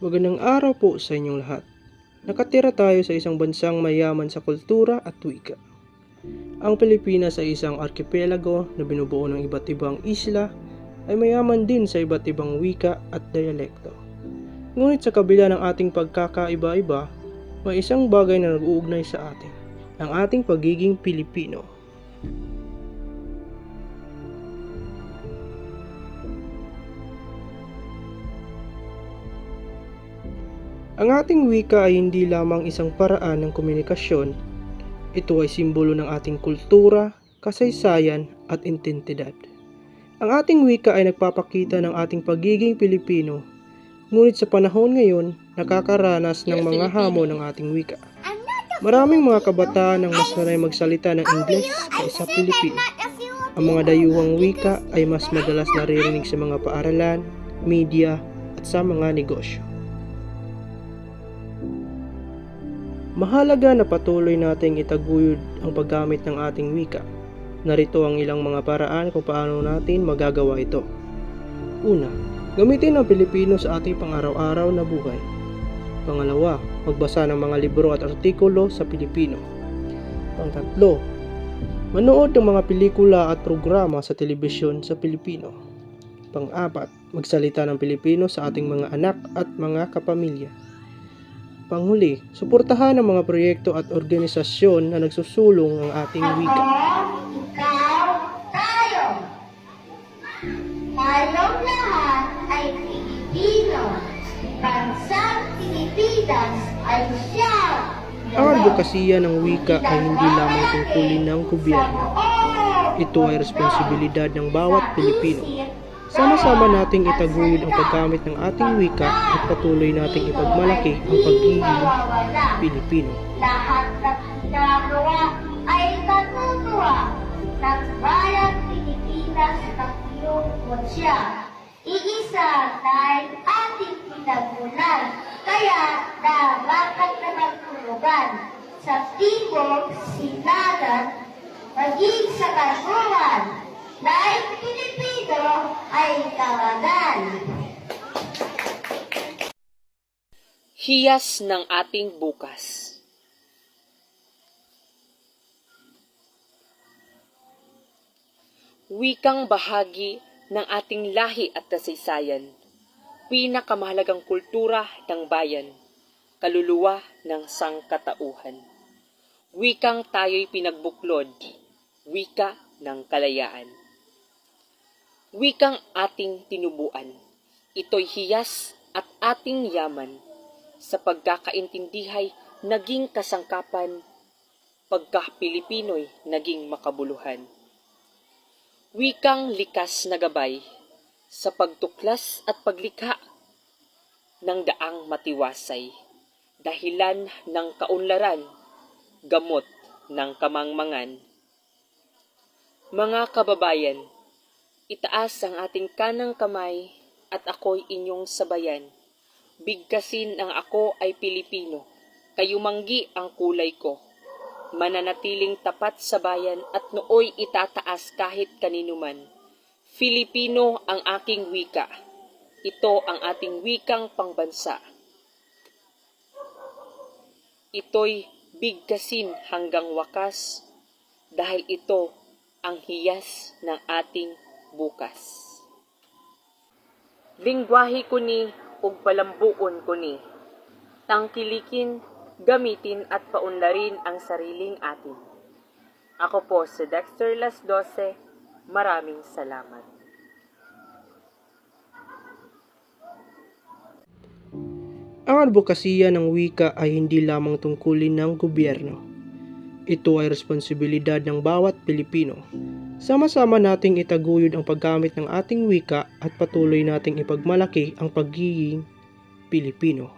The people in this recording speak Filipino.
Magandang araw po sa inyong lahat. Nakatira tayo sa isang bansang mayaman sa kultura at wika. Ang Pilipinas ay isang arkipelago na binubuo ng iba't ibang isla ay mayaman din sa iba't ibang wika at dialekto. Ngunit sa kabila ng ating pagkakaiba-iba, may isang bagay na nag-uugnay sa atin, ang ating pagiging Pilipino. Ang ating wika ay hindi lamang isang paraan ng komunikasyon. Ito ay simbolo ng ating kultura, kasaysayan at identidad. Ang ating wika ay nagpapakita ng ating pagiging Pilipino, ngunit sa panahon ngayon, nakakaranas ng mga hamon ng ating wika. Maraming mga kabataan ang mas sanay magsalita ng Ingles kaysa Pilipino. Ang mga dayuhang wika ay mas madalas naririnig sa mga paaralan, media at sa mga negosyo. Mahalaga na patuloy nating itaguyod ang paggamit ng ating wika. Narito ang ilang mga paraan kung paano natin magagawa ito. Una, gamitin ang Pilipino sa ating pang-araw-araw na buhay. Pangalawa, magbasa ng mga libro at artikulo sa Pilipino. Pangtatlo, manood ng mga pelikula at programa sa telebisyon sa Pilipino. Pang-apat, magsalita ng Pilipino sa ating mga anak at mga kapamilya. Panghuli, suportahan ang mga proyekto at organisasyon na nagsusulong ng ating wika. Ikaw, tayo. Tayong lahat ay Pilipino. Bansang Pilipinas ay siyang Ang advokasya ng wika ay hindi lamang tungkulin ng gobyerno. Ito ay responsibilidad ng bawat Pilipino. Sama-sama nating itaguyod ang paggamit ng ating wika at patuloy nating ipagmalaki ang pagiging Pilipino. Lahat ng ginagawa ay natutuwa ng bayang Pilipinas ng iyong konsya. Iisa dahil ating pinagulan, kaya dapat na magtulugan sa timog, silagan, maging sa kasuhan. Dahil Pilipino ay tawagan. Hiyas ng ating bukas. Wikang bahagi ng ating lahi at kasaysayan, pinakamahalagang kultura ng bayan, kaluluwa ng sangkatauhan. Wikang tayo'y pinagbuklod, wika ng kalayaan. Wikang ating tinubuan, ito'y hiyas at ating yaman, sa pagkakaintindihay naging kasangkapan, pagka-Pilipino'y naging makabuluhan. Wikang likas na gabay, sa pagtuklas at paglikha ng daang matiwasay, dahilan ng kaunlaran, gamot ng kamangmangan. Mga kababayan, itaas ang ating kanang kamay at ako'y inyong sabayan. Bigkasin ang ako ay Pilipino, kayumanggi ang kulay ko. Mananatiling tapat sa bayan at nooy itataas kahit kaninuman. Filipino ang aking wika. Ito ang ating wikang pangbansa. Ito'y bigkasin hanggang wakas dahil ito ang hiyas ng ating bukas. Lingwahe ko ni ug palambuon ko ni. Tangkilikin, gamitin at paunlarin ang sariling atin. Ako po si Dexter Las 12. Maraming salamat. Ang advokasya ng wika ay hindi lamang tungkulin ng gobyerno. Ito ay responsibilidad ng bawat Pilipino. Sama-sama nating itaguyod ang paggamit ng ating wika at patuloy nating ipagmalaki ang pagiging Pilipino.